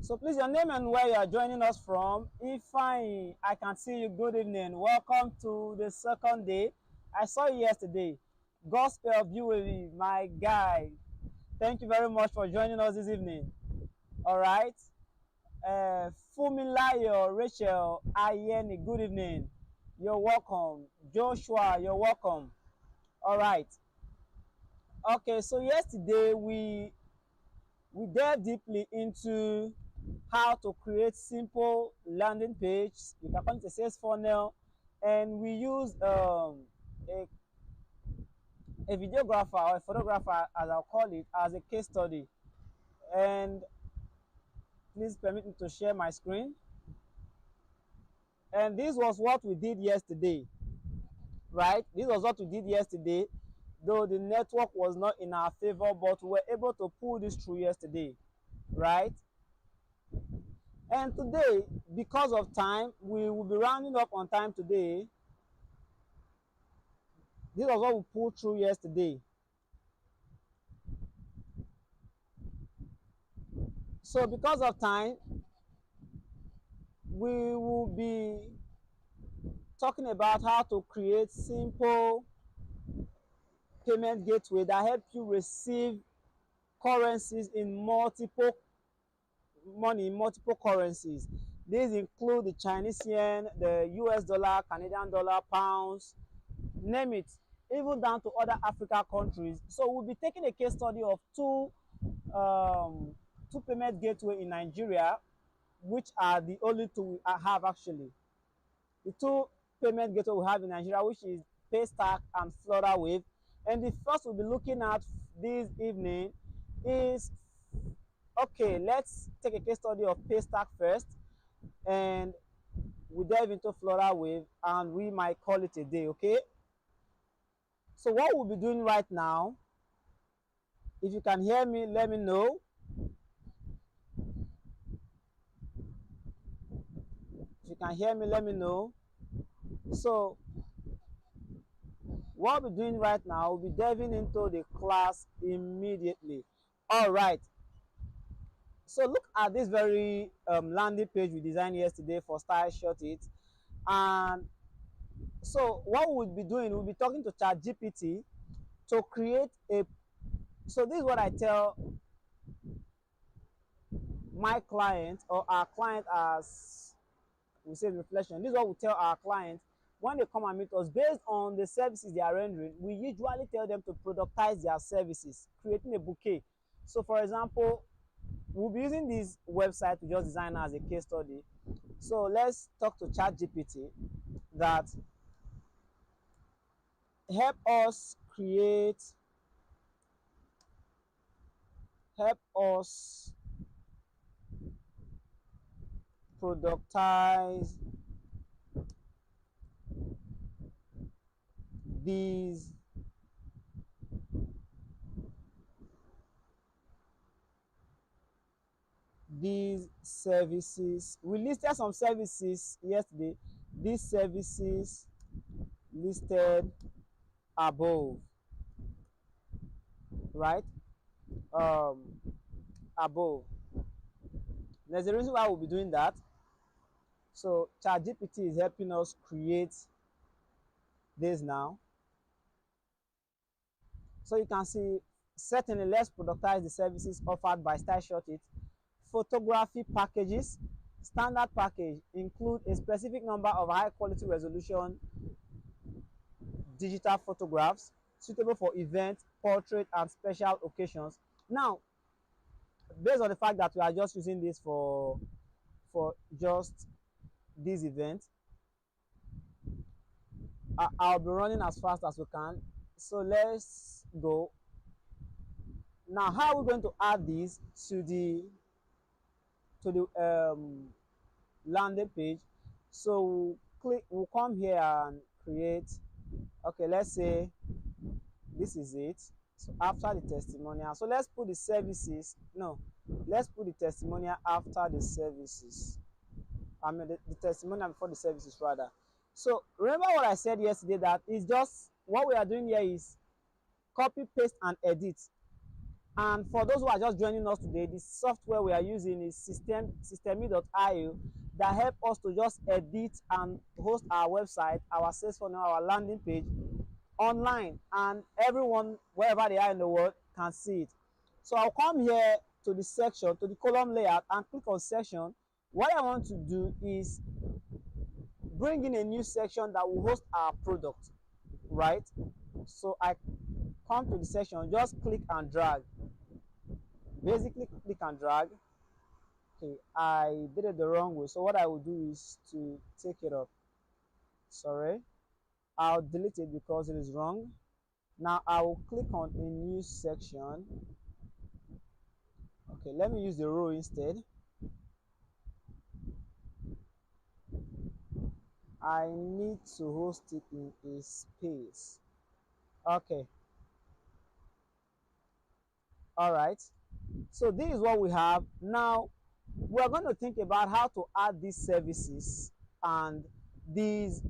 So please, your name and where you are joining us from. If I can see you, good evening. Welcome to the second day. I saw you yesterday. Gospel of UAV, my guy. Thank you very much for joining us this evening. All right. Fumilayo, Rachel, Ayeni, good evening. You're welcome. Joshua, you're welcome. All right. Okay, so yesterday we delved deeply into how to create simple landing page. You can call it a sales funnel, and we use a videographer or a photographer, as I'll call it, as a case study. And please permit me to share my screen. And this was what we did yesterday, right? This was what we did yesterday, though the network was not in our favor, but we were able to pull this through yesterday, right? And today, because of time, we will be rounding up on time today. This was what we pulled through yesterday. So because of time, we will be talking about how to create simple payment gateway that help you receive currencies in multiple money in multiple currencies. These include the Chinese yen, the US dollar, Canadian dollar, pounds, name it, even down to other Africa countries. So we'll be taking a case study of two payment gateway in Nigeria, which are the only two we have actually. The two payment gateway we have in Nigeria, which is Paystack and Flora Wave. And the first we'll be looking at this evening is, okay, let's take a case study of Paystack first, and we dive into Flora Wave, and we might call it a day, okay? So what we'll be doing right now, if you can hear me, let me know. If you can hear me, let me know. So what we're doing right now, we'll be diving into the class immediately. All right. So look at this very landing page we designed yesterday for Style Short It. And so what we'll be doing, we'll be talking to ChatGPT to create a, so this is what I tell my client or our client, as we say in reflection. This is what we tell our clients when they come and meet us. Based on the services they are rendering, we usually tell them to productize their services, creating a bouquet. So for example, we'll be using this website to just design as a case study. So let's talk to ChatGPT that help us create, help us productize these services. We listed some services yesterday. These services listed above, right? Above. There's a reason why we'll be doing that. So ChatGPT is helping us create this now. So you can see, certainly let's productize the services offered by Style Short It. Photography packages. Standard package include a specific number of high quality resolution digital photographs suitable for events, portrait, and special occasions. Now, based on the fact that we are just using this for just this event, I'll be running as fast as we can. So let's go. Now, how are we going to add this to the landing page? So we'll come here and create. Okay, let's say this is it. So after the testimonial, so let's put the services. No, let's put the testimonial after the services. I mean the testimonial before the services rather. So remember what I said yesterday, that is just what we are doing here is copy, paste, and edit. And for those who are just joining us today, the software we are using is systeme.io that help us to just edit and host our website, our sales funnel, our landing page online, and everyone wherever they are in the world can see it. So I'll come here to the section, to the column layout, and click on section. What I want to do is bring in a new section that will host our product, right? So I come to the section, just click and drag. Basically, click and drag. Okay, I did it the wrong way. So what I will do is to take it up. Sorry, I'll delete it because it is wrong. Now I will click on a new section. Okay, let me use the row instead. I need to host it in a space. Okay, all right. So this is what we have. Now we're going to think about how to add these services and these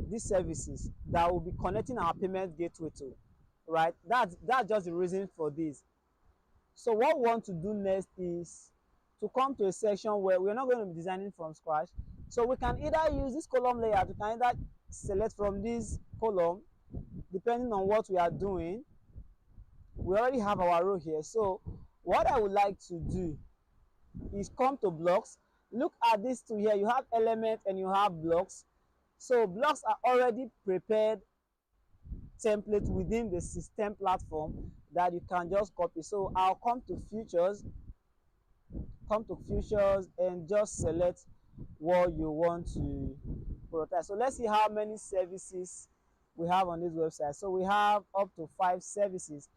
these services that will be connecting our payment gateway to, right? That's just the reason for this. So what we want to do next is to come to a section where we're not going to be designing from scratch. So we can either use this column layout, we can either select from this column depending on what we are doing. We already have our row here. So what I would like to do is come to blocks. Look at this two here. You have elements and you have blocks. So blocks are already prepared template within the system platform that you can just copy. So I'll come to futures and just select what you want to prioritize. So let's see how many services we have on this website. So we have up to 5 services,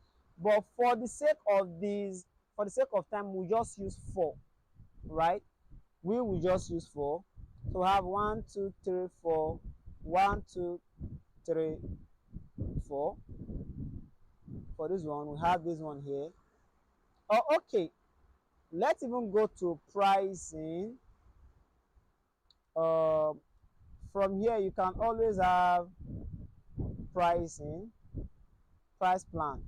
but for the sake of time, we just use 4, right? We will just use 4. So we have 1 2 3 4, 1 2 3 4. For this one, we have this one here. Oh, okay, let's even go to pricing. uh, from here you can always have pricing, price plan.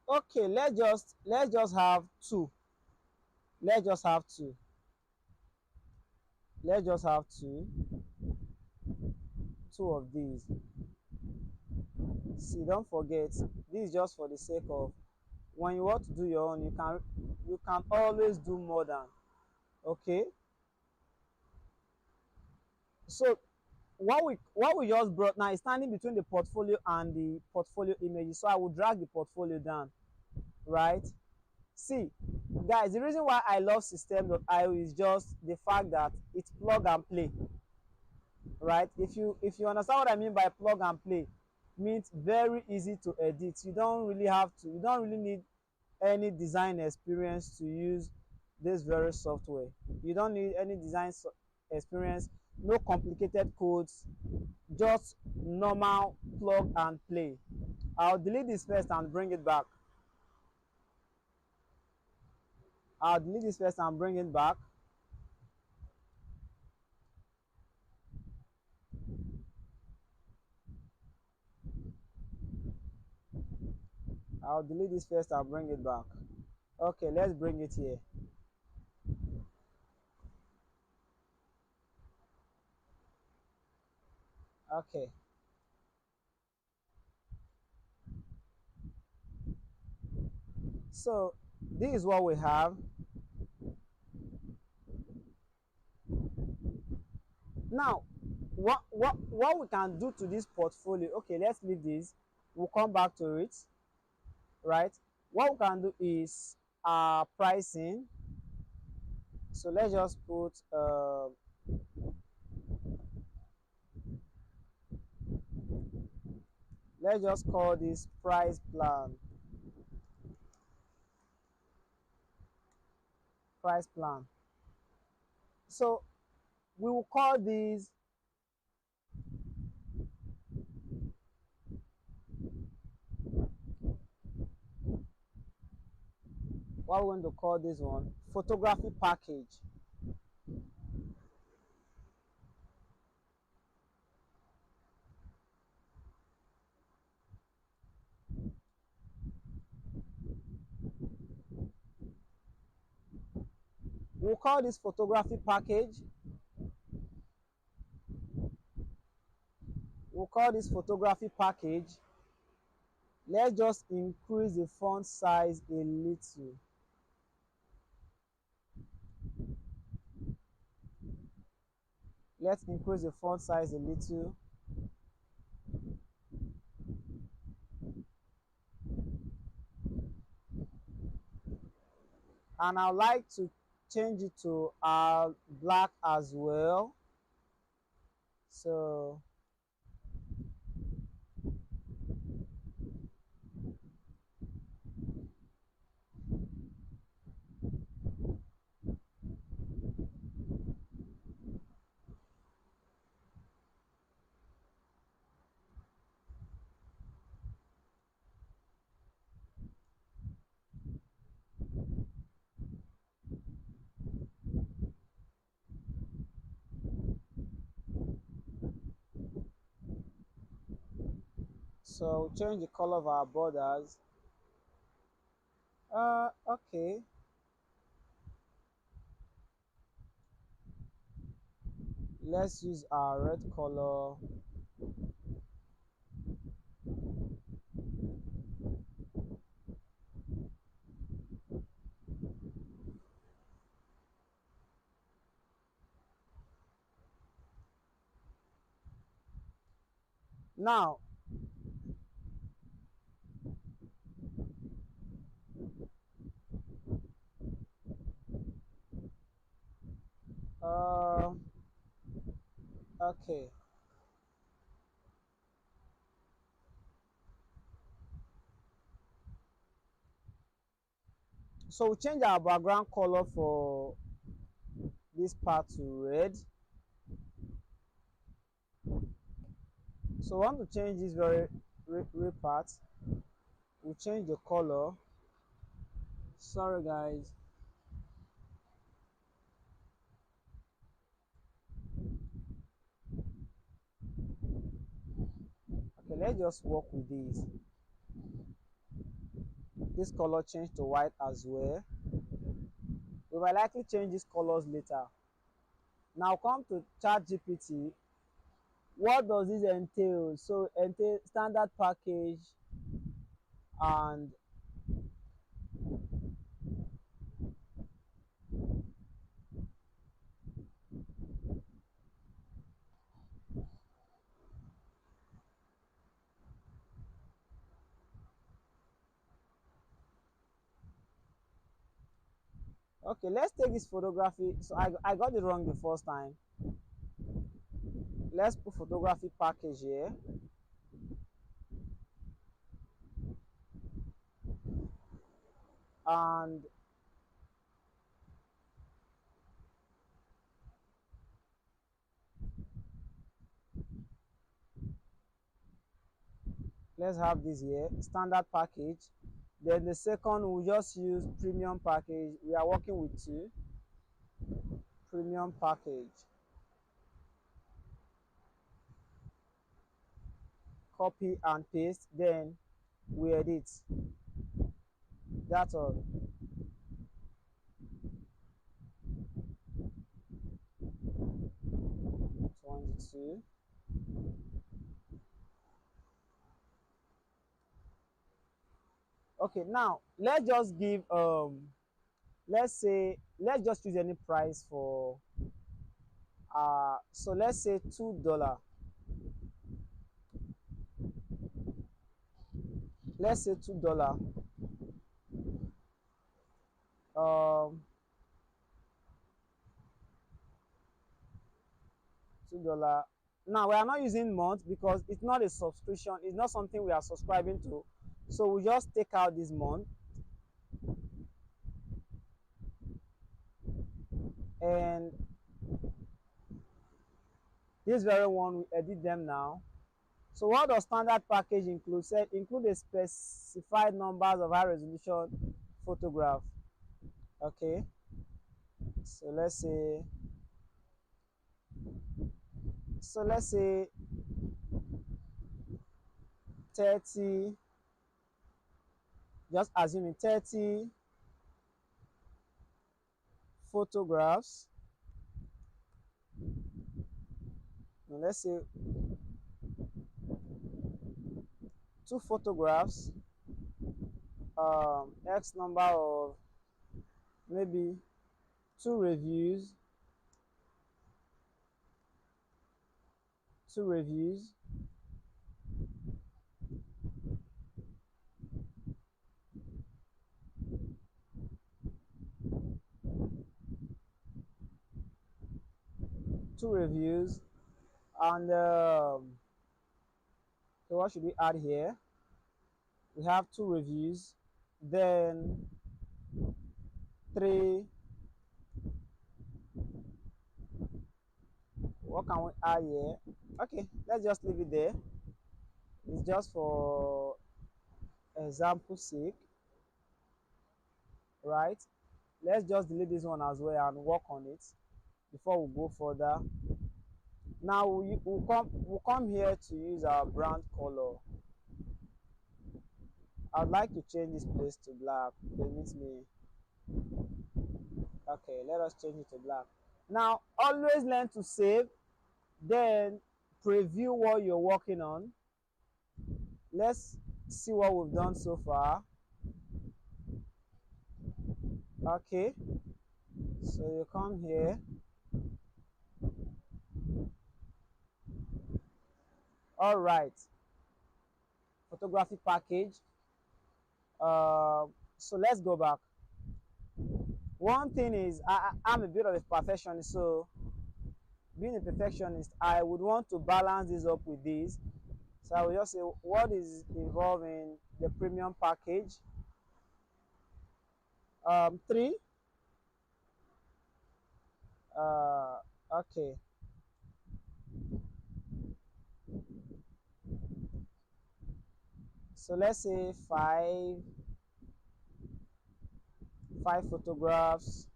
Okay, let's just have 2. let's just have 2 let's just have two of these. See, don't forget, this is just for the sake of when you want to do your own, you can always do more than. Okay, so what we just brought now is standing between the portfolio and the portfolio images. So I will drag the portfolio down, right? See, guys, the reason why I love system.io is just the fact that it's plug and play, right? If you understand what I mean by plug and play, means very easy to edit. You don't really need any design experience to use this very software. You don't need any experience, no complicated codes, just normal plug and play. I'll delete this first and bring it back. I'll delete this first and bring it back. I'll delete this first and bring it back. Okay, let's bring it here. Okay, so this is what we have. Now, what we can do to this portfolio, okay, let's leave this. We'll come back to it, right? What we can do is pricing. So let's just call this price plan. So we will call this, what we're going to call this one, photography package. We'll call this photography package. We'll call this photography package. Let's just increase the font size a little. Let's increase the font size a little. And I'd like to change it to black as well. So change the color of our borders. Okay. Let's use our red color. Now, uh, okay. So we change our background color for this part to red. So we want to change this very red part. We change the color. Sorry guys. Okay, let's just work with this. This color change to white as well. We will likely change these colors later. Now come to ChatGPT. What does this entail? So entail standard package and okay, let's take this photography. So I got it wrong the first time. Let's put photography package here. And let's have this here, standard package. Then the second, we'll just use premium package. We are working with two. Premium package. Copy and paste. Then we edit. That's all. 22. Okay, now let's just give let's say let's just use any price for so let's say $2. Let's say $2. um $2. Now we are not using month because it's not a subscription, it's not something we are subscribing to, so we just take out this month, and this very one we edit them now. So what does standard package include? Said include a specified numbers of high resolution photograph. Okay, so let's say 30, just assuming 30, photographs. Now let's say two photographs, X number of maybe two reviews, two reviews, two reviews, and so what should we add here? We have two reviews, then three. What can we add here? Okay, let's just leave it there. It's just for example sake, right? Let's just delete this one as well and work on it before we go further. Now we'll come here to use our brand color. I'd like to change this place to black. Permit me. Okay, let us change it to black. Now always learn to save, then preview what you're working on. Let's see what we've done so far. Okay, so you come here. All right, photography package. So let's go back. One thing is I'm a bit of a perfectionist, so being a perfectionist, I would want to balance this up with this. So I will just say what is involved in the premium package. Three. Okay. So let's say five photographs.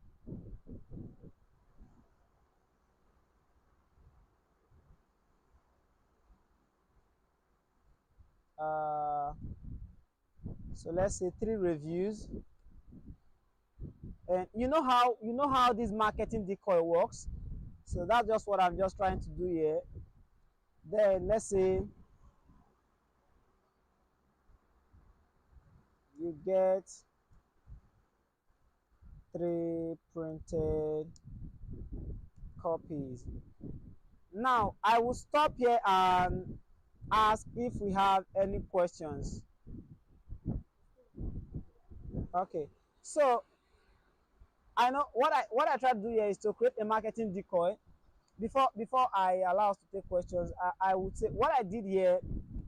Uh, so let's say three reviews. And you know how this marketing decoy works. So that's just what I'm just trying to do here. Then let's say you get three printed copies. Now I will stop here and ask if we have any questions. Okay, so I know what I try to do here is to create a marketing decoy. Before I allow us to take questions, I would say what I did here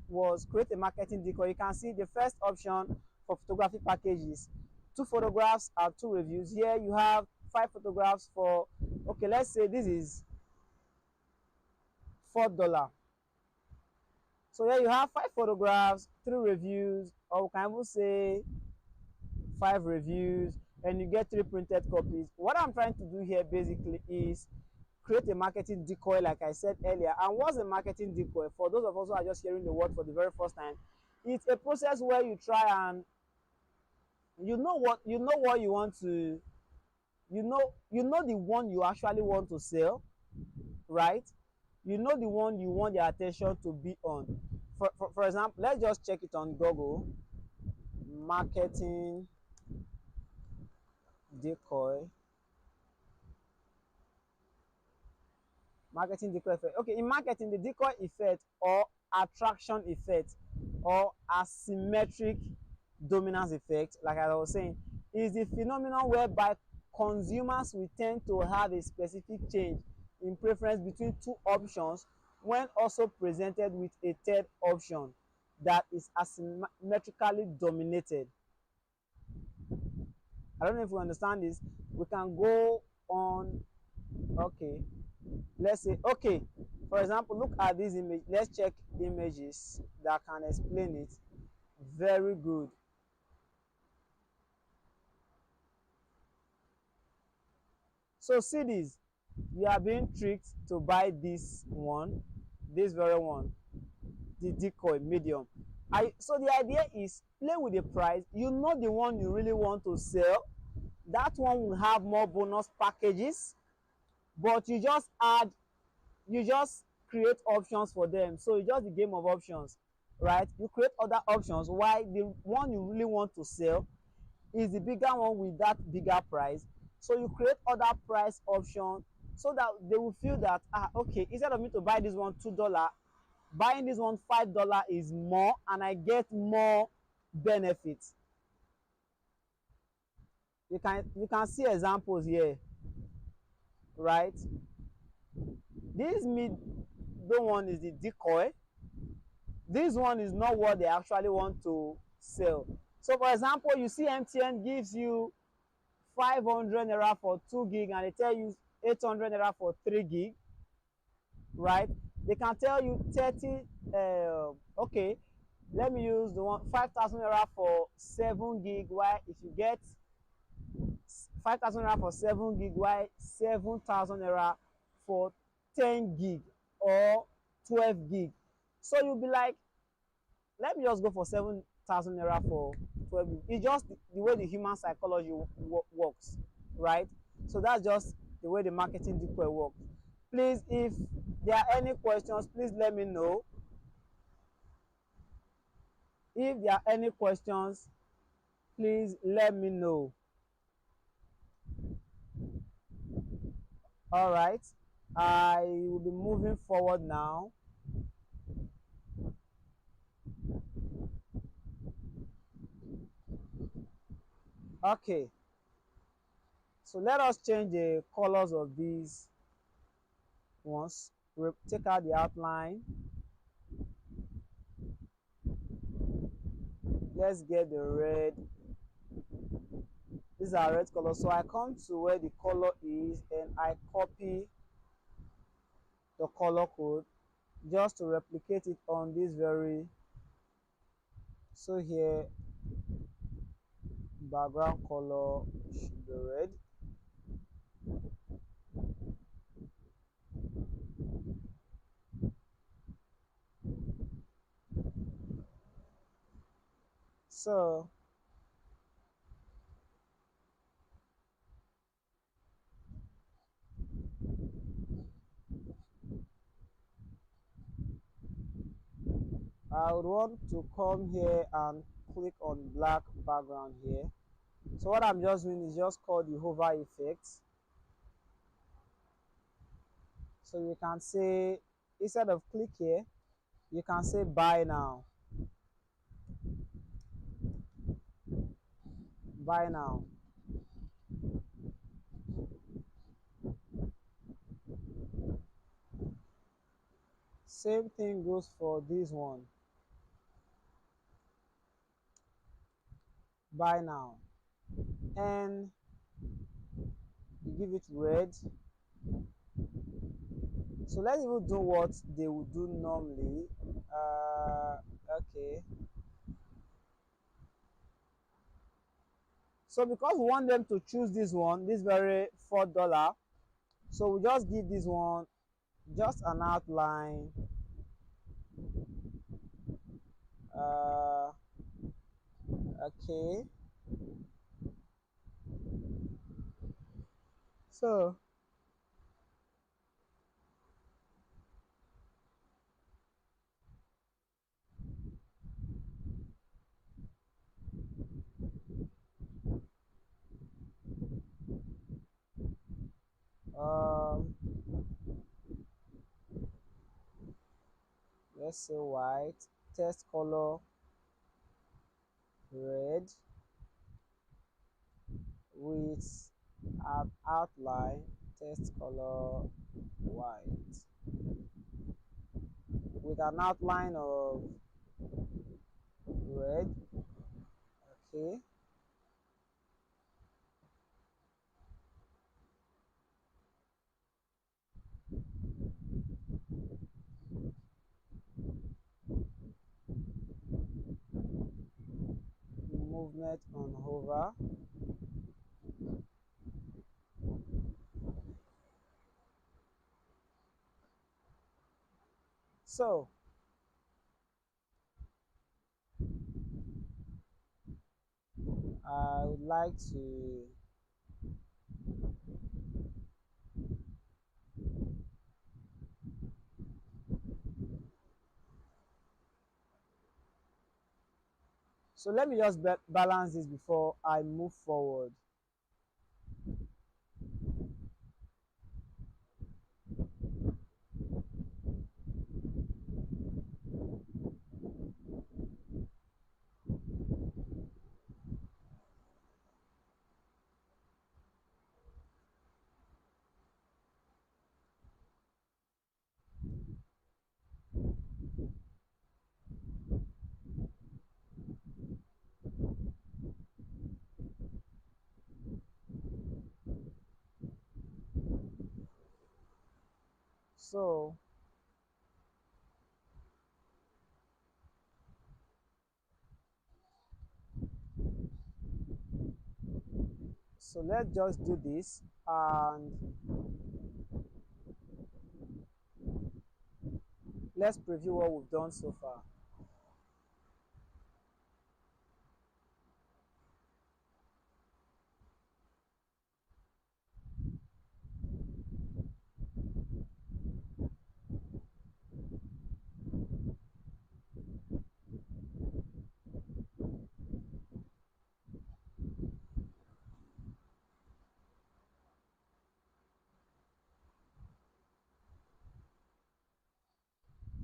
was create a marketing decoy. You can see the first option for photography packages, two photographs and two reviews. Here you have five photographs for, okay, let's say this is $4. So here you have five photographs, three reviews, or we can even say five reviews, and you get three printed copies. What I'm trying to do here basically is create a marketing decoy, like I said earlier. And what's a marketing decoy? For those of us who are just hearing the word for the very first time, it's a process where you try and you know what you want to, you know the one you actually want to sell, right? You know the one you want their attention to be on. For example, let's just check it on Google. Marketing decoy. Marketing decoy effect. Okay, in marketing, the decoy effect or attraction effect or asymmetric dominance effect, like I was saying, is the phenomenon whereby consumers will tend to have a specific change in preference between two options when also presented with a third option that is asymmetrically dominated. I don't know if you understand this. We can go on. Okay, let's say, okay, for example, look at this image. Let's check images that can explain it. Very good. So see this, we are being tricked to buy this one, this very one, the decoy medium. So the idea is play with the price. You know the one you really want to sell. that one will have more bonus packages, but you just create options for them. So it's just the game of options, right? You create other options while the one you really want to sell is the bigger one with that bigger price. So you create other price options so that they will feel that, okay, instead of me to buy this one $2, buying this one $5 is more and I get more benefits. You can see examples here, right? This middle one is the decoy. This one is not what they actually want to sell. So for example, you see MTN gives you 500 naira for 2 gig and they tell you 800 naira for 3 gig, right? They can tell you 30, okay, let me use the one 5,000 naira for 7 gig, while if you get 5,000 naira for 7 gig, while 7,000 naira for 10 gig or 12 gig. So you'll be like, let me just go for 7,000 naira for 12 gig. It's just the way the human psychology works, right? So that's just the way the marketing decoy works. Please, if there are any questions, please let me know. If there are any questions, please let me know. All right, I will be moving forward now. Okay, so let us change the colors of these ones. Take out the outline. Let's get the red. These are red color. So I come to where the color is and I copy the color code just to replicate it on this very. So here, background color should be red. So I would want to come here and click on black background here. So what I'm just doing is just call the hover effect. So you can say, instead of click here, you can say buy now. Buy now. Same thing goes for this one. Buy now. And you give it red. So let's even do what they would do normally. Okay. So because we want them to choose this one, this very $4, so we just give this one just an outline. Okay. So um let's say white, test color red with an outline, test color white with an outline of red. Okay. Movement on hover. So I would like to So let me just balance this before I move forward. So let's just do this and let's preview what we've done so far.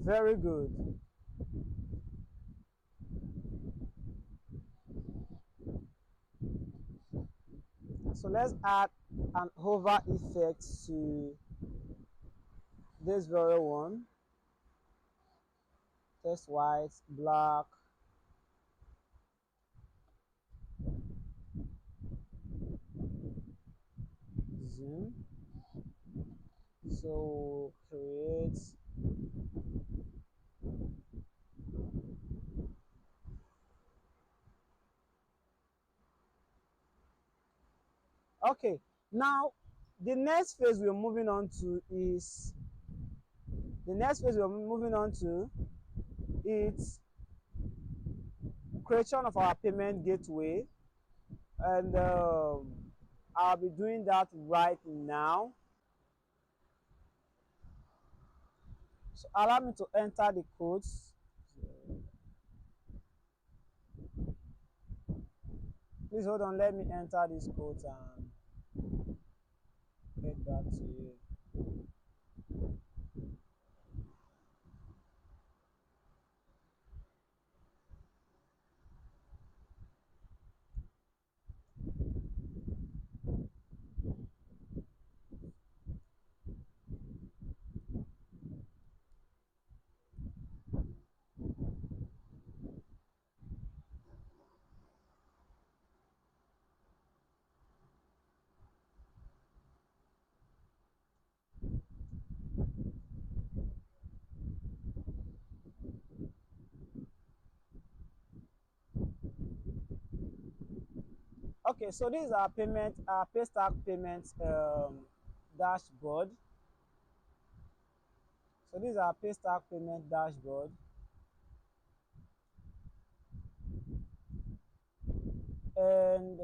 Very good. So let's add an hover effect to this very one. Text white, black, zoom. So create. Okay, now the next phase we're moving on to is it's creation of our payment gateway, and I'll be doing that right now. So allow me to enter the codes. Please hold on, let me enter these codes and get back to you. Okay, so this is our paystack payment dashboard. So this is our paystack payment dashboard, and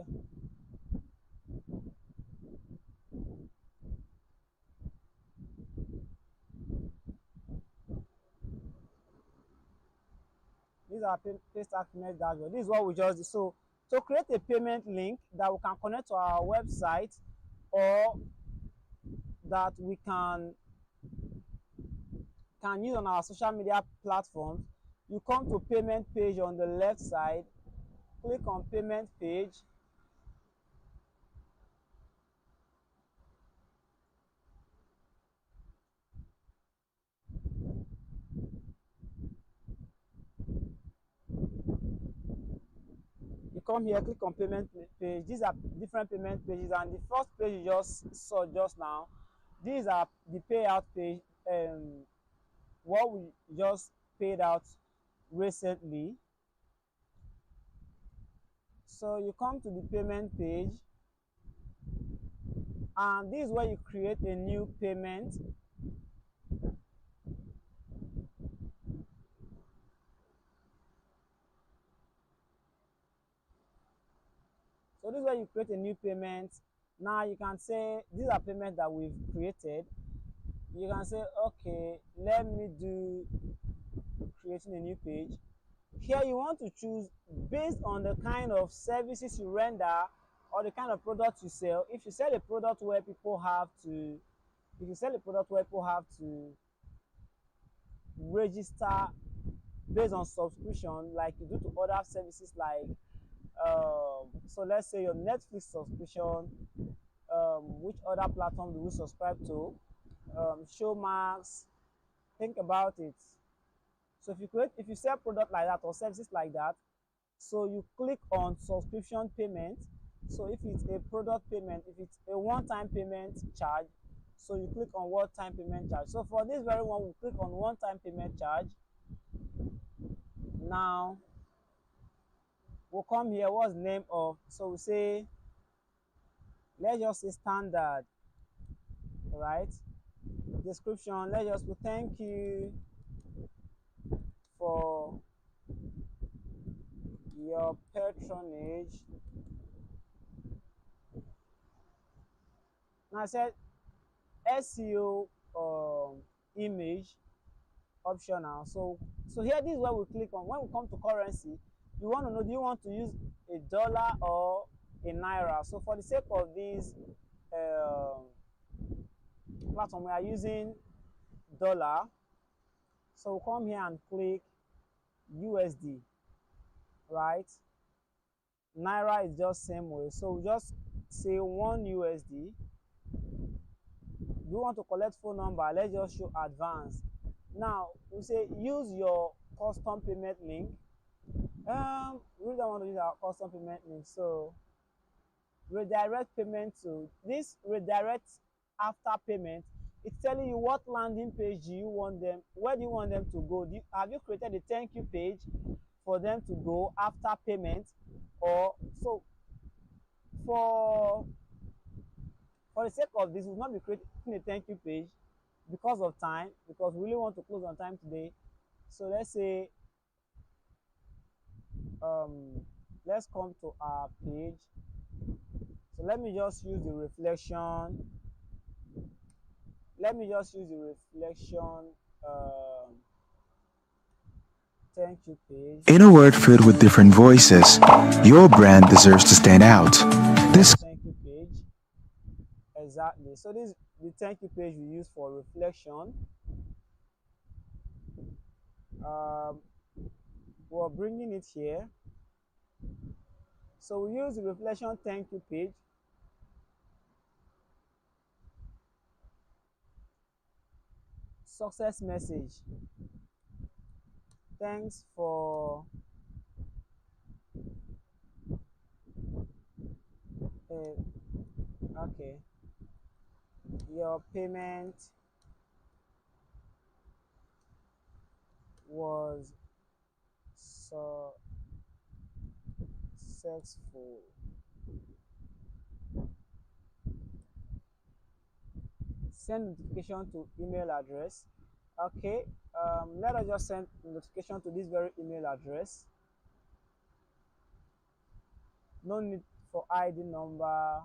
this is our paystack payment dashboard. This is what we just did. So to create a payment link that we can connect to our website, or that we can use on our social media platforms, you come to payment page on the left side, click on payment page. You come here, click on payment page. These are different payment pages, and the first page you just saw just now, these are the payout page, what we just paid out recently. So you come to the payment page, and this is where you create a new payment. So this is where you create a new payment. Now you can say these are payments that we've created. You can say, okay, let me do creating a new page. Here you want to choose based on the kind of services you render or the kind of product you sell. If you sell a product where people have to, if you sell a product where people have to register based on subscription, like you do to other services, like so let's say your Netflix subscription, which other platform do we subscribe to? Showmax. Think about it. So if you sell product like that or services like that, so you click on subscription payment. So if it's a product payment, if it's a one-time payment charge, so you click on one-time payment charge. So for this very one, we click on one-time payment charge. Now we'll come here. What's the name of? So we say, let's just say standard, right? Description. Let's just put thank you for your patronage. Now I said SEO image optional. So here this is where we click on. When we come to currency, you want to know, do you want to use a dollar or a naira? So for the sake of this platform, we are using dollar. So we'll come here and click USD, right? Naira is just same way. So we just say 1 USD. We want to collect phone number. Let's just show advance. Now we say use your custom payment link. We don't want to use our custom payment link, so redirect payment to this. Redirect after payment, it's telling you what landing page do you want them, where do you want them to go. Have you created a thank you page for them to go after payment? Or so for for the sake of this, we'll not be creating a thank you page because of time, because we really want to close on time today. So let's say let's come to our page. So let me just use the reflection. Let me just use the reflection thank you page. In a world filled with different voices, your brand deserves to stand out. This Thank you page. Exactly. So this is the thank you page we use for reflection. Um, we're bringing it here. So we use the reflection thank you page. Success message. Thanks for okay. Your payment was successful. Send notification to email address. Okay, let us just send notification to this very email address. No need for ID number.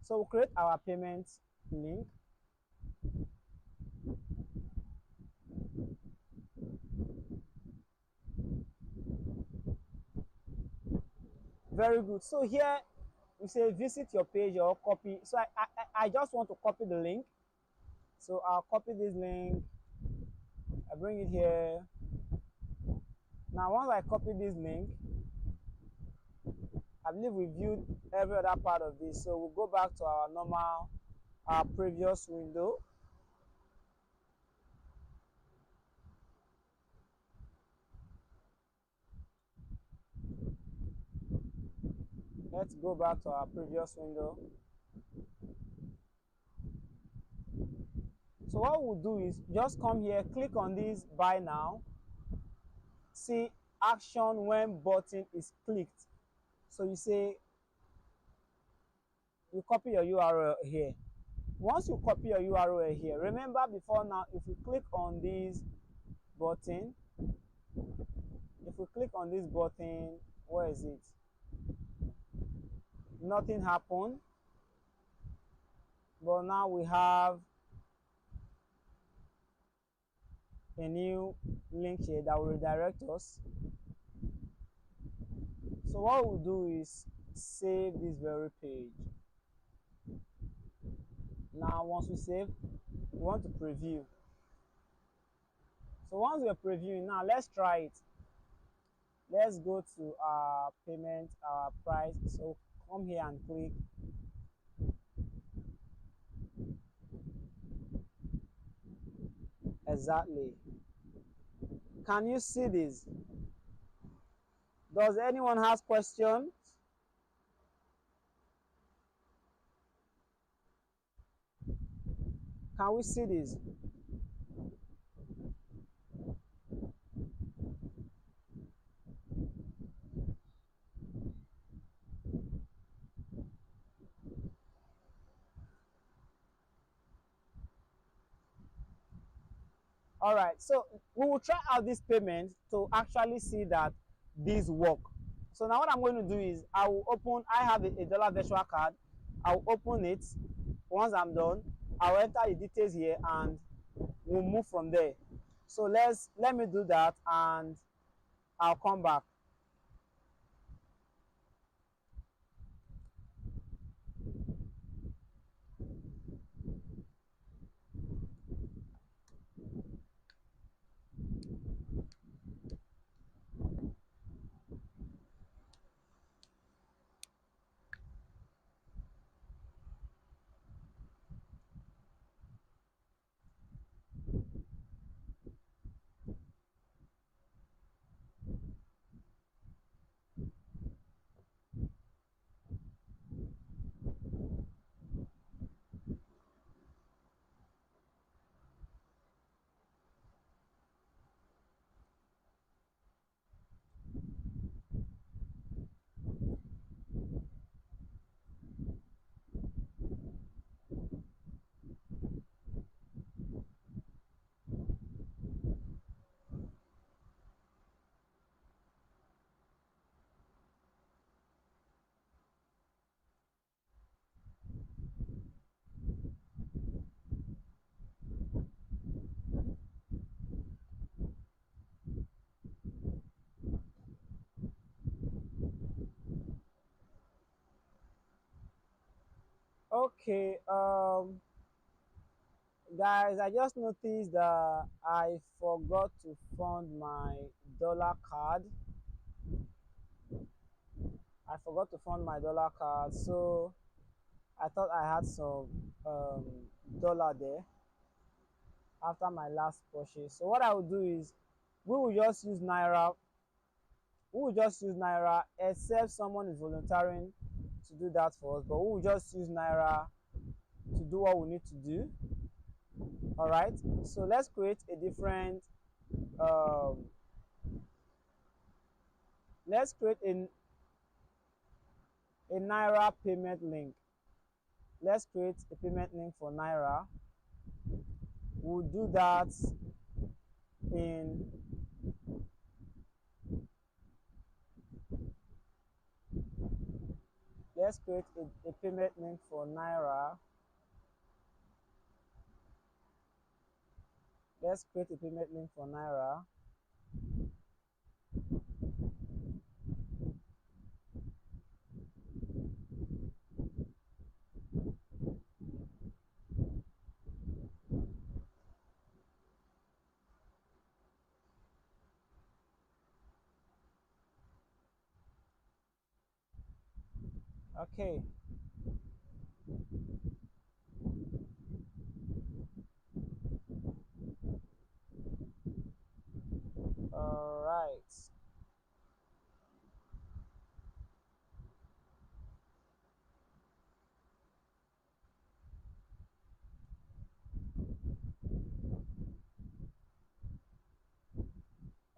So we'll create our payment link. Very good. So here we say visit your page or copy. So I just want to copy the link. So I'll copy this link. I bring it here. Now once I copy this link, I believe we viewed every other part of this. So we'll go back to our normal, our previous window. Let's go back to our previous window. So what we'll do is just come here, click on this buy now. See action when button is clicked. So you say, you copy your URL here. Once you copy your URL here, remember before now, if you click on this button, if we click on this button, where is it? Nothing happened. But now we have a new link here that will redirect us. So what we'll do is save this very page. Now once we save, we want to preview. So once we're previewing, now let's try it. Let's go to our payment, our price. So come here and click. Exactly. Can you see this? Does anyone has questions? Can we see this? All right, so we will try out this payment to actually see that these work. So now what I'm going to do is I have a dollar virtual card. I'll open it. Once I'm done, I'll enter the details here and we'll move from there. So let me do that and I'll come back. Okay, guys, I just noticed that I forgot to fund my dollar card. I forgot to fund my dollar card, so I thought I had some um, dollar there after my last purchase. So what I will do is we will just use naira. We will just use naira, except someone is volunteering to do that for us. But we will just use naira to do what we need to do. All right. So let's create a different. Um, let's create a naira payment link. Let's create a payment link for naira. We'll do that in let's create a payment link for naira. Let's create a payment link for naira. Okay. All right.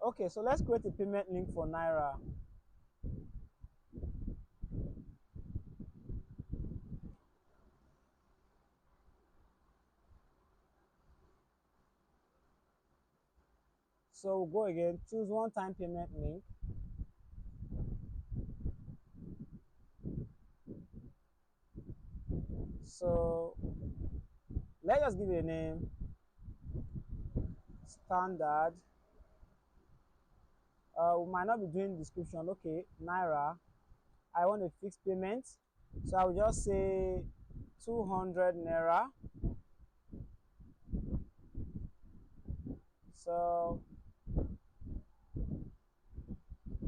Okay, so let's create a payment link for naira. So we'll go again, choose one-time payment link. So let's just give it a name, standard. We might not be doing description. Okay, naira. I want a fixed payment, so I will just say 200 naira. So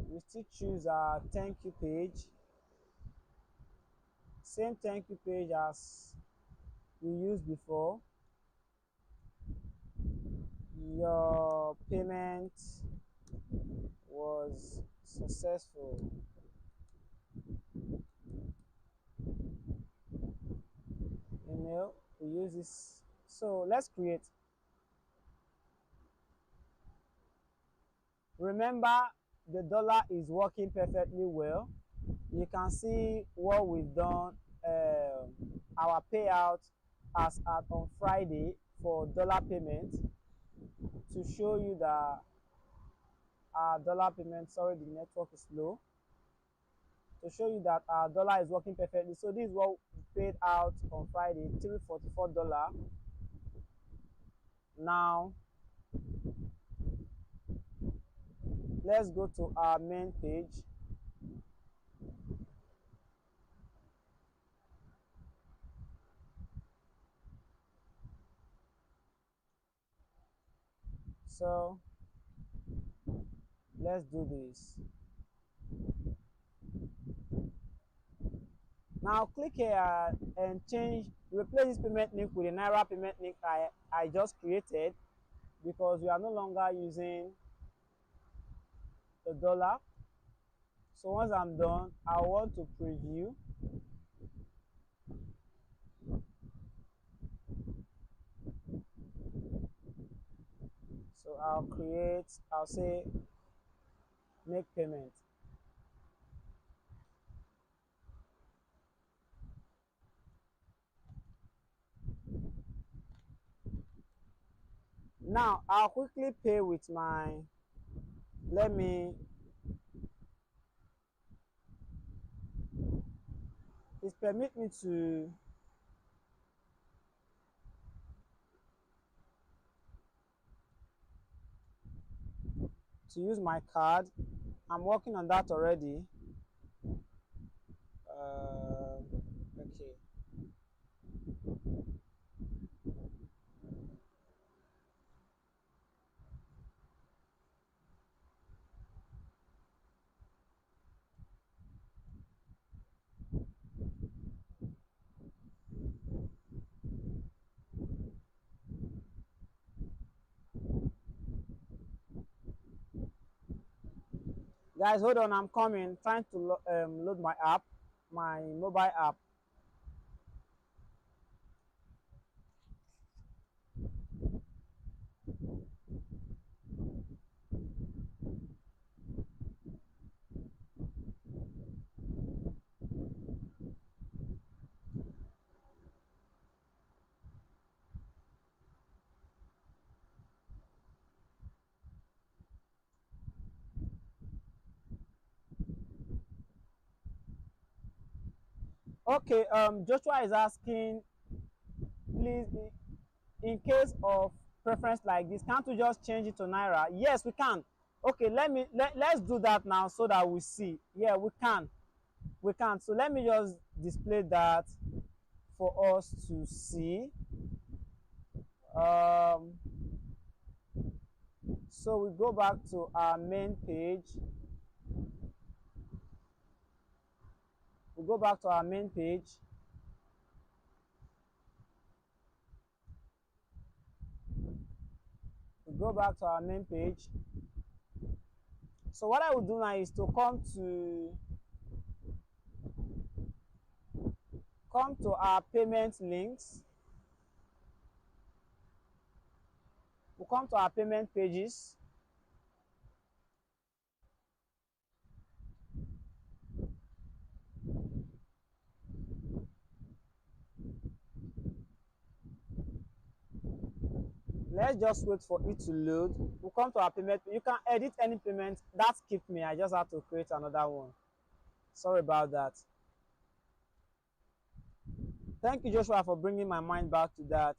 we still choose our thank you page, same thank you page as we used before. Your payment was successful. Email, we use this. So let's create. Remember, the dollar is working perfectly well. You can see what we've done, our payout as at on Friday for dollar payment, to show you that our dollar payment, sorry, the network is low, to show you that our dollar is working perfectly. So this is what we paid out on Friday, $344. Now let's go to our main page. So let's do this. Now click here and change, replace this payment link with the Naira payment link I just created, because we are no longer using the dollar. So once I'm done, I want to preview. So I'll say make payment. Now I'll quickly pay with my, let me, please permit me to use my card. I'm working on that already. Okay. Guys, hold on, I'm coming. Trying to load my app, my mobile app. Okay, Joshua is asking, please, in case of preference like this, can't we just change it to naira? Yes, we can. Okay, let's do that now so that we see. Yeah, we can. So let me just display that for us to see. um so we go back to our main page. We go back to our main page. We go back to our main page. So what I will do now is to come to our payment links. We come to our payment pages. Let's just wait for it to load. We'll come to our payment. You can edit any payment. That skipped me. I just have to create another one. Sorry about that. Thank you, Joshua, for bringing my mind back to that.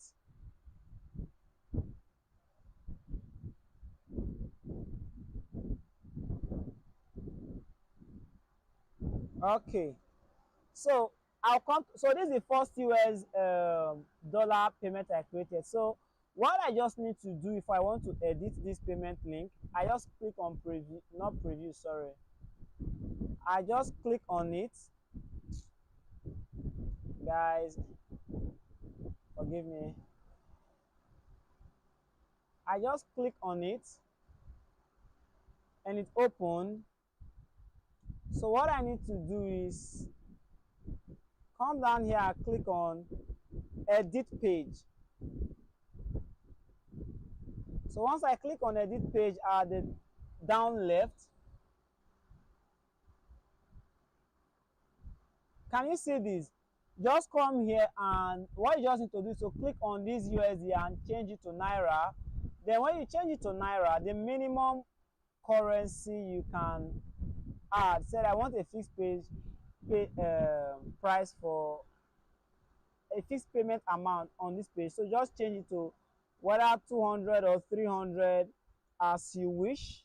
Okay, so I'll come. So this is the first US dollar payment I created. So what I just need to do if I want to edit this payment link, I just click on preview, not preview, sorry. I just click on it, guys. Forgive me. I just click on it and it opened. So what I need to do is come down here and click on edit page. So once I click on edit page at the down left, can you see this? Just come here and what you just need to do is to click on this USD and change it to Naira. Then when you change it to Naira, the minimum currency you can add, said I want a fixed price for a fixed payment amount on this page. So just change it to whether 200 or 300 as you wish.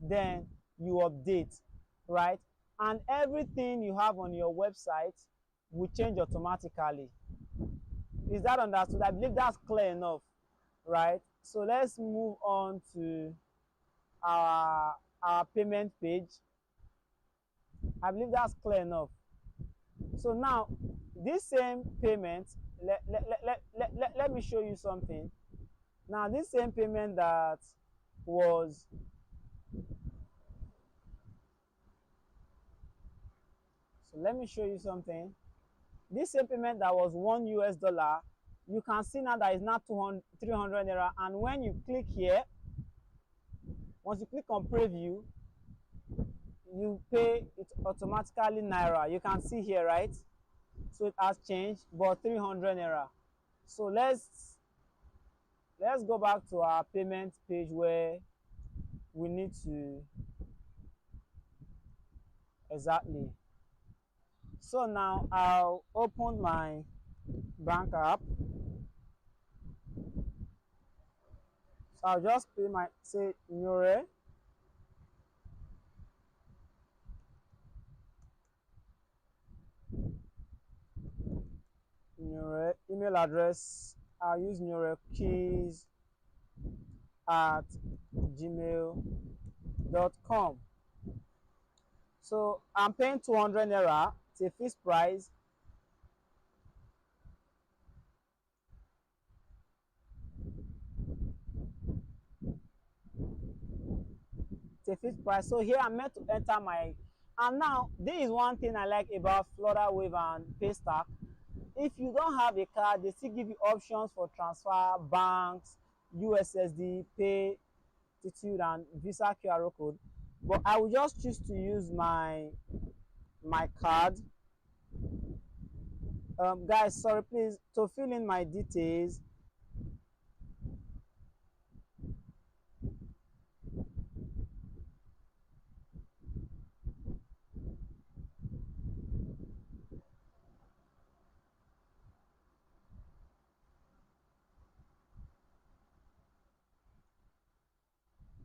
Then you update, right? And everything you have on your website will change automatically. Is that understood? I believe that's clear enough, right? So let's move on to our payment page. I believe that's clear enough. So now this same payment, let me show you something. Now this same payment that was, so let me show you something. This same payment that was $1, you can see now that it's not 200, 300 naira. And when you click here, once you click on preview, you pay it automatically naira. You can see here, right? So it has changed, but 300 naira. So let's go back to our payment page where we need to exactly. So now I'll open my bank app. So I'll just pay my, say Nure. Nure email address. I'll use Nure keys at gmail.com. So I'm paying 200 naira. It's a fixed price. It's a fixed price. So here I'm meant to enter my, and now this is one thing I like about Florida Wave and Paystack. If you don't have a card, they still give you options for transfer, banks, USSD, pay, attitude, and Visa QR code. But I will just choose to use my card. Guys, sorry, please, to fill in my details.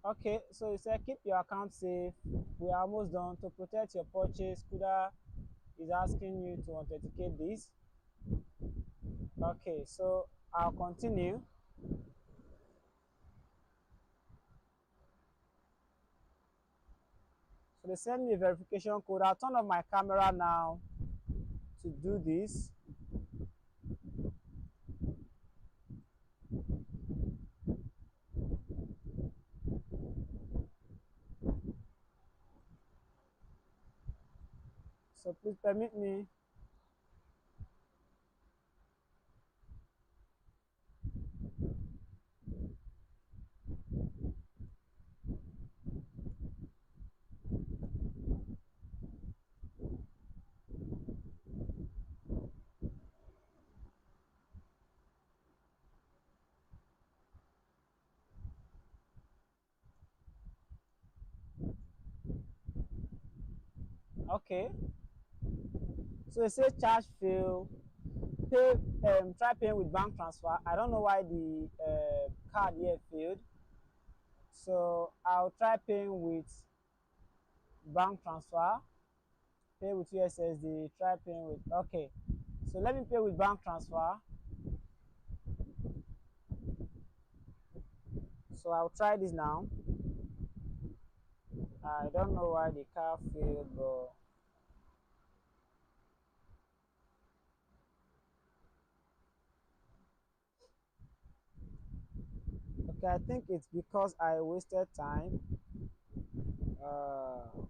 Okay, so you said keep your account safe. We are almost done. To protect your purchase, Kuda is asking you to authenticate this. Okay, so I'll continue. So they send me a verification code. I'll turn off my camera now to do this. So please permit me. Okay. So it says charge fail. Pay try paying with bank transfer. I don't know why the card here failed. So I'll try paying with bank transfer. Pay with USSD, try paying with, okay. So let me pay with bank transfer. So I'll try this now. I don't know why the car failed, but okay, I think it's because I wasted time. Uh,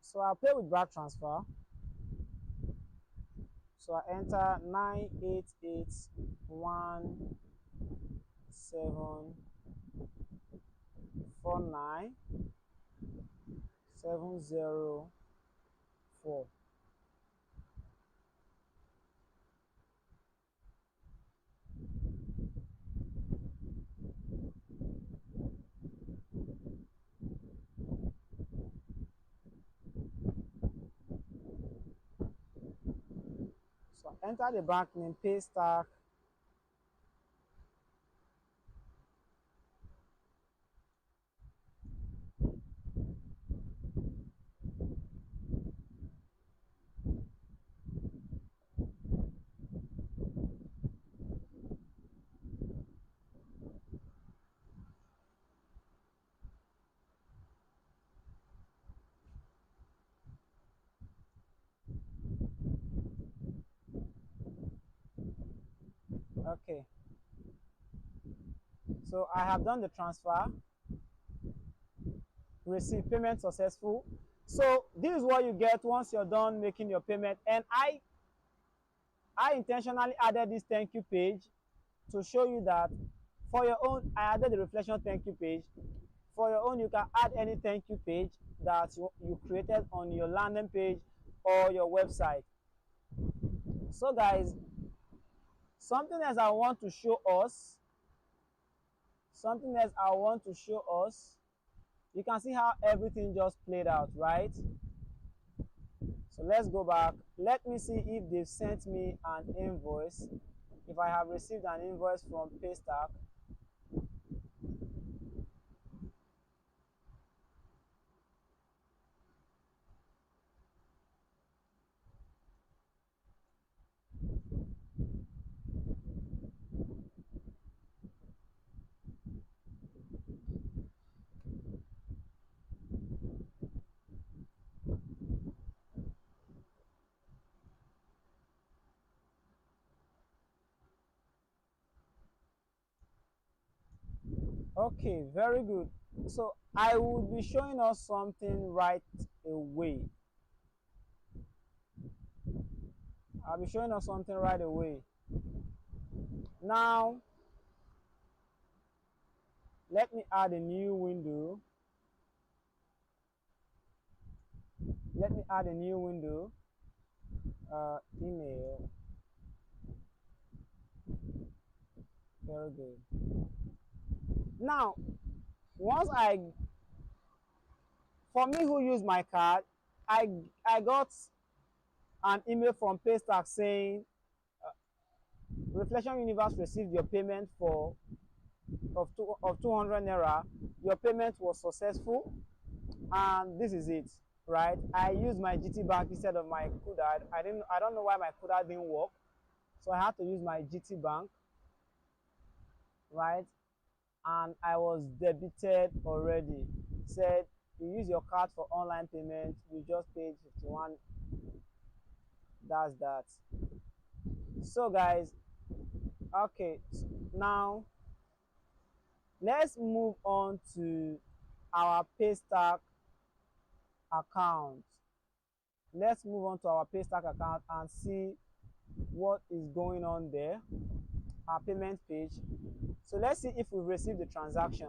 so I'll pay with bank transfer. So I enter 98817497004. So enter the bank name, pay stack. Okay, so I have done the transfer, receive payment successful. So this is what you get once you're done making your payment. And I intentionally added this thank you page to show you that for your own, I added the reflection thank you page. For your own, you can add any thank you page that you created on your landing page or your website. So guys, something else I want to show us, you can see how everything just played out, right? So let's go back. Let me see if they've sent me an invoice. If I have received an invoice from Paystack. Okay, very good. So I will be showing us something right away. I'll be showing us something right away. Now, let me add a new window. Let me add a new window. Email. Very good. Now, once for me who use my card, I I got an email from Paystack saying Reflection Universe received your payment of 200 naira. Your payment was successful, and this is it, right? I used my GT Bank instead of my Kuda. I don't know why my Kuda didn't work, so I had to use my GT Bank, right? And I was debited already. Said you use your card for online payment, you just paid 51. That's that. So guys, okay, now let's move on to our Paystack account. Let's move on to our Paystack account and see what is going on there. Our payment page. So let's see if we've received the transaction.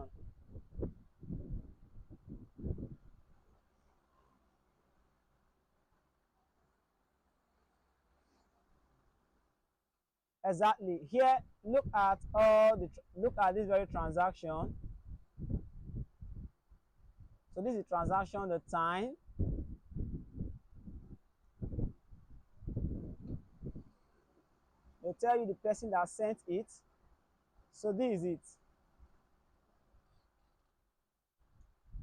Exactly. Here, look at this very transaction. So this is transaction, the time, They'll tell you the person that sent it. So this is it.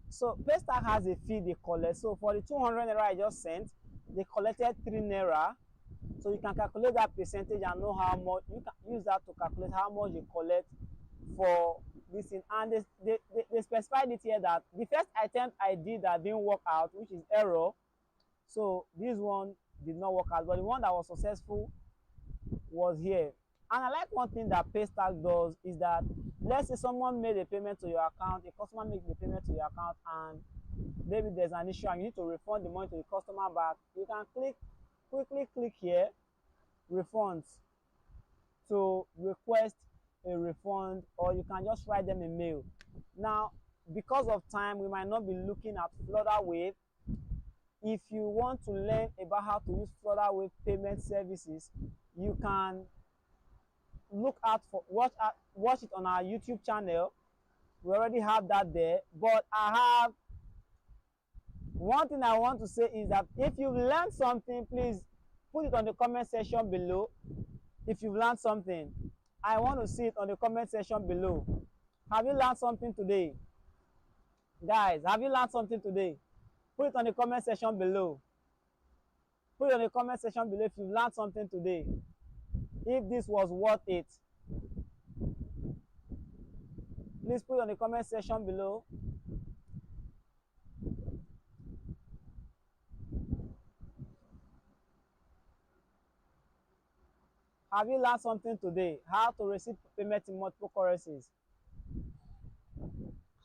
So Paystack has a fee they collect. So for the 200 naira I just sent, they collected 3 naira. So you can calculate that percentage and know how much. You can use that to calculate how much you collect for this thing. And they specified it here that the first attempt I did that didn't work out, which is error. So this one did not work out, but the one that was successful was here. And I like one thing that Paystack does is that, let's say someone made a payment to your account, a customer made the payment to your account, and maybe there's an issue and you need to refund the money to the customer back. You can quickly click here, refunds, to request a refund, or you can just write them a mail. Now, because of time, we might not be looking at Flutterwave. If you want to learn about how to use Flutterwave payment services, you can look out for watch it on our YouTube channel. We already have that there. But I have one thing I want to say is that if you've learned something, please put it on the comment section below. If you've learned something, I want to see it on the comment section below. Have you learned something today? Guys, have you learned something today? Put it on the comment section below. Put it on the comment section below if you've learned something today. If this was worth it. Please put it on the comment section below. Have you learned something today? How to receive payment in multiple currencies?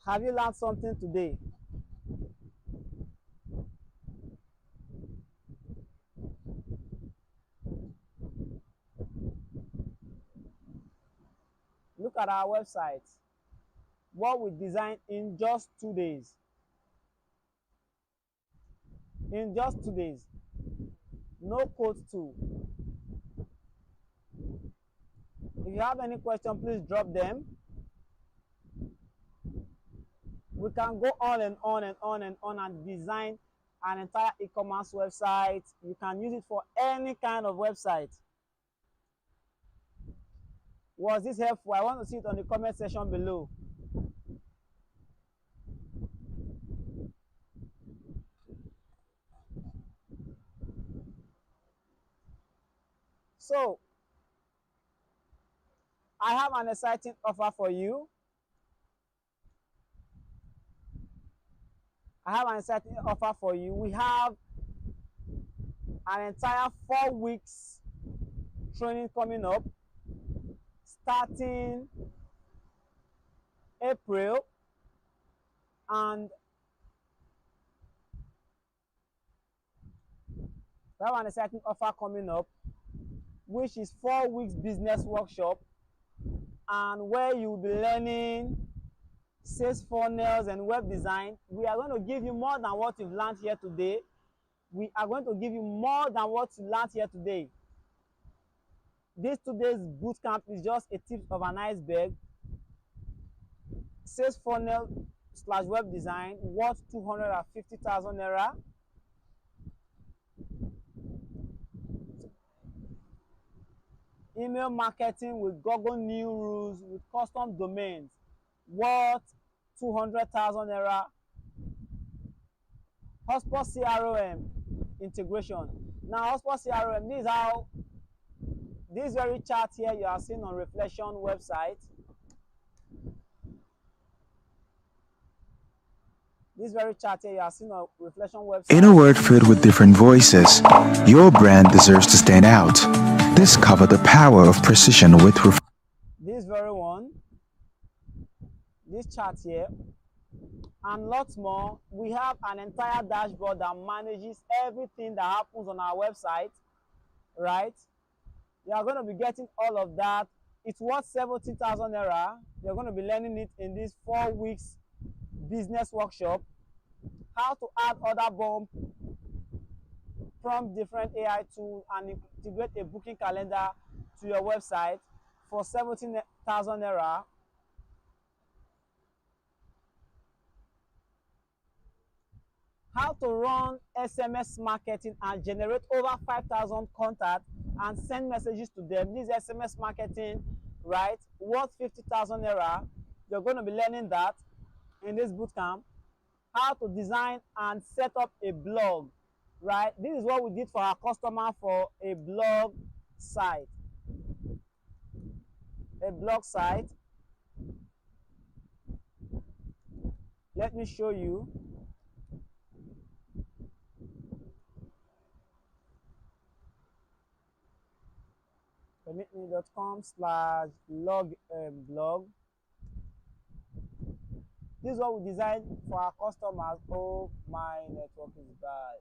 Have you learned something today? Look at our website. What we designed in just 2 days. In just 2 days. No code tool. If you have any question, please drop them. We can go on and on and on and on and design an entire e-commerce website. You can use it for any kind of website. Was this helpful? I want to see it on the comment section below. So, I have an exciting offer for you. I have an exciting offer for you. We have an entire 4 weeks training coming up, starting April, and we have an exciting offer coming up, which is 4 weeks business workshop, and where you'll be learning sales funnels and web design. We are going to give you more than what you've learned here today. We are going to give you more than what you learned here today. This today's bootcamp is just a tip of an iceberg. Sales funnel / web design worth 250,000 naira. Email marketing with Google new rules with custom domains worth 200,000 naira. Hotspot CRM integration. Now, Hotspot CRM, this is how this very chart here you are seeing on Reflection website. This very chart here you are seeing on Reflection website. In a world filled with different voices, your brand deserves to stand out. Discover the power of precision with this very one, this chart here, and lots more. We have an entire dashboard that manages everything that happens on our website, right? You are going to be getting all of that. It's worth 70,000 naira. You're going to be learning it in this 4 weeks business workshop. How to add order bump from different AI tools and integrate a booking calendar to your website for 17,000 naira. how to run SMS marketing and generate over 5,000 contacts and send messages to them. This SMS marketing, right, worth 50,000 naira. You're going to be learning that in this bootcamp. How to design and set up a blog, right? This is what we did for our customer for a blog site. A blog site. Let me show you. permitme.com/blog. This is what we designed for our customers. Oh, my network is bad.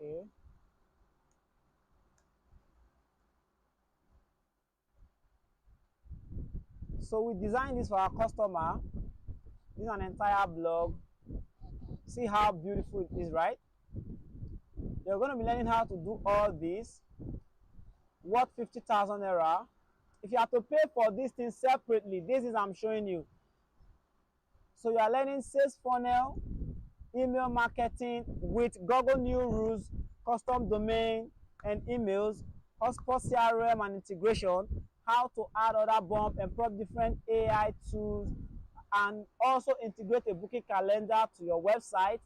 Okay. So we designed this for our customer. This is an entire blog. See how beautiful it is, right? You're going to be learning how to do all this. Worth 50,000 naira. If you have to pay for these things separately, this is I'm showing you. So you are learning sales funnel, email marketing with Google New Rules, custom domain and emails, hotspot CRM and integration, how to add other bump and prop different AI tools, and also integrate a booking calendar to your website,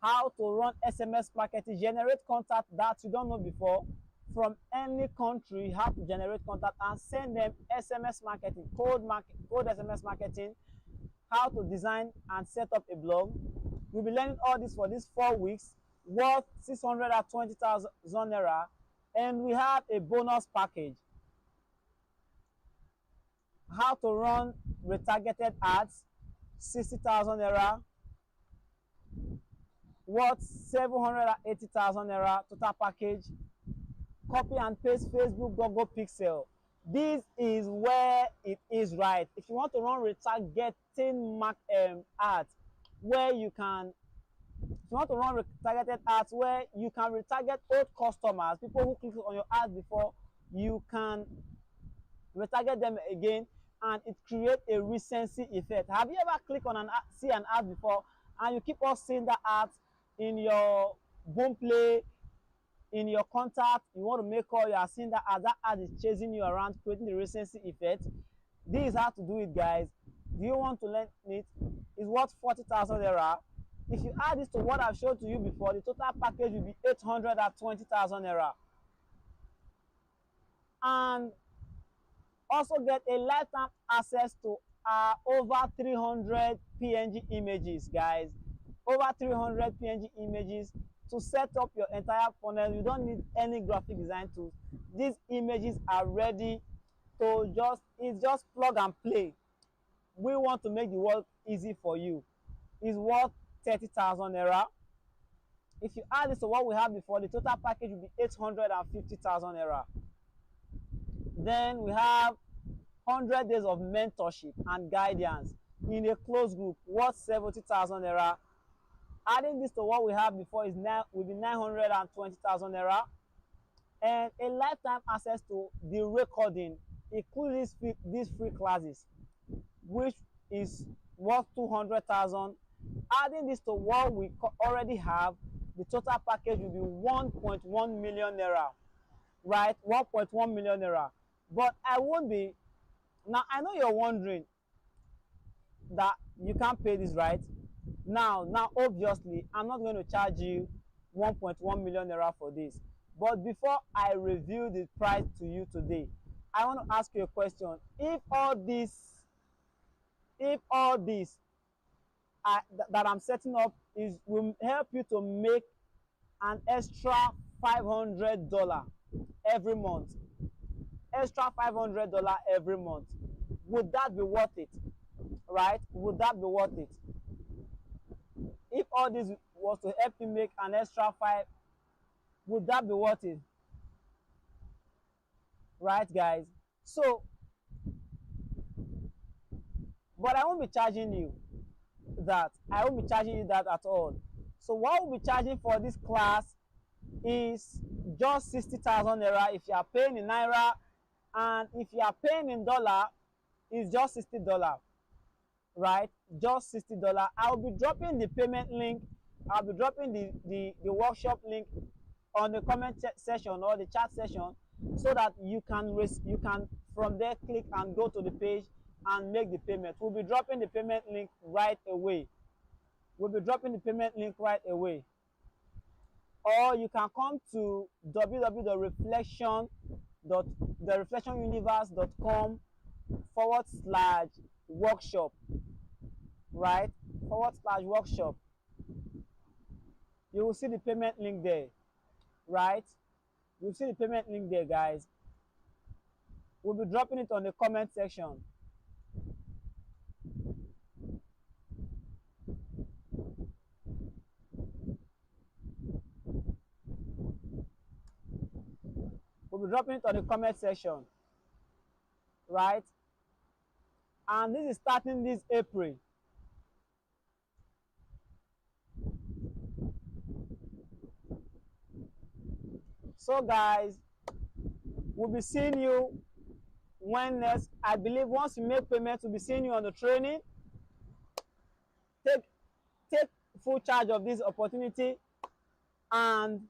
how to run SMS marketing, generate contact that you don't know before from any country, how to generate contact and send them SMS marketing, code SMS marketing, how to design and set up a blog. We'll be learning all this for these 4 weeks, worth 620,000 naira, and we have a bonus package. How to run retargeted ads, 60,000 naira, worth 780,000 naira total package. Copy and paste Facebook Google Pixel. This is where it is, right? If you want to run retargeting ads where you can, if you want to run retargeted ads where you can retarget old customers, people who clicked on your ads before, you can retarget them again and it creates a recency effect. Have you ever clicked on see an ad before and you keep on seeing that ad in your boom play, in your contact, you want to make call, you are seeing that ad is chasing you around, creating the recency effect. This is how to do it, guys. Do you want to learn it? It's worth 40,000 naira. If you add this to what I've showed to you before, the total package will be 820,000 naira. And also get a lifetime access to over 300 PNG images, guys. Over 300 PNG images to set up your entire funnel. You don't need any graphic design tools. These images are ready to it's just plug and play. We want to make the work easy for you. It's worth 30,000 naira. If you add this to what we have before, the total package will be 850,000 naira. Then we have 100 days of mentorship and guidance in a closed group worth 70,000 naira. Adding this to what we have before will be 920,000 naira, and a lifetime access to the recording, including these free classes, which is worth 200,000. Adding this to what we already have, the total package will be 1.1 million naira, right? 1.1 million naira. But I won't be. Now I know you're wondering that you can't pay this, right? Now obviously I'm not going to charge you 1.1 million naira for this, but before I reveal the price to you today, I want to ask you a question. If all this that I'm setting up will help you to make an extra $500 every month, extra $500 every month, would that be worth it? Right? Would that be worth it? If all this was to help you make an extra 5, would that be worth it? Right, guys? So, but I won't be charging you that. I won't be charging you that at all. So what we'll be charging for this class is just 60,000 naira if you are paying in naira, And if you are paying in dollar, it's just $60, right? Just $60. I'll be dropping the payment link. I'll be dropping the workshop link on the comment section or the chat session, so that you can from there click and go to the page and make the payment. We'll be dropping the payment link right away. We'll be dropping the payment link right away. Or you can come to www.thereflectionuniverse.com/workshop, right? /workshop. You will see the payment link there, right? You'll see the payment link there, guys. We'll be dropping it on the comment section. We'll be dropping it on the comment section, right? And this is starting this April. So guys, we'll be seeing you when next. I believe once you make payment, we'll be seeing you on the training. Take full charge of this opportunity, and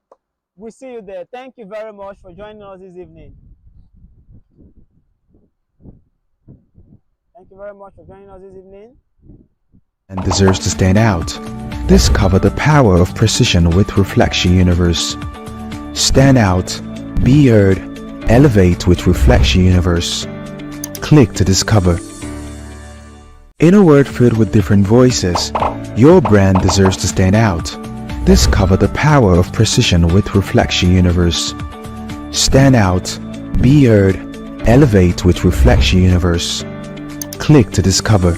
we'll see you there. Thank you very much for joining us this evening. Thank you very much for joining us this evening. And deserves to stand out. Discover the power of precision with Reflection Universe. Stand out, be heard, elevate with Reflection Universe. Click to discover. In a world filled with different voices, your brand deserves to stand out. Discover the power of precision with Reflection Universe. Stand out, be heard, elevate with Reflection Universe. Click to discover.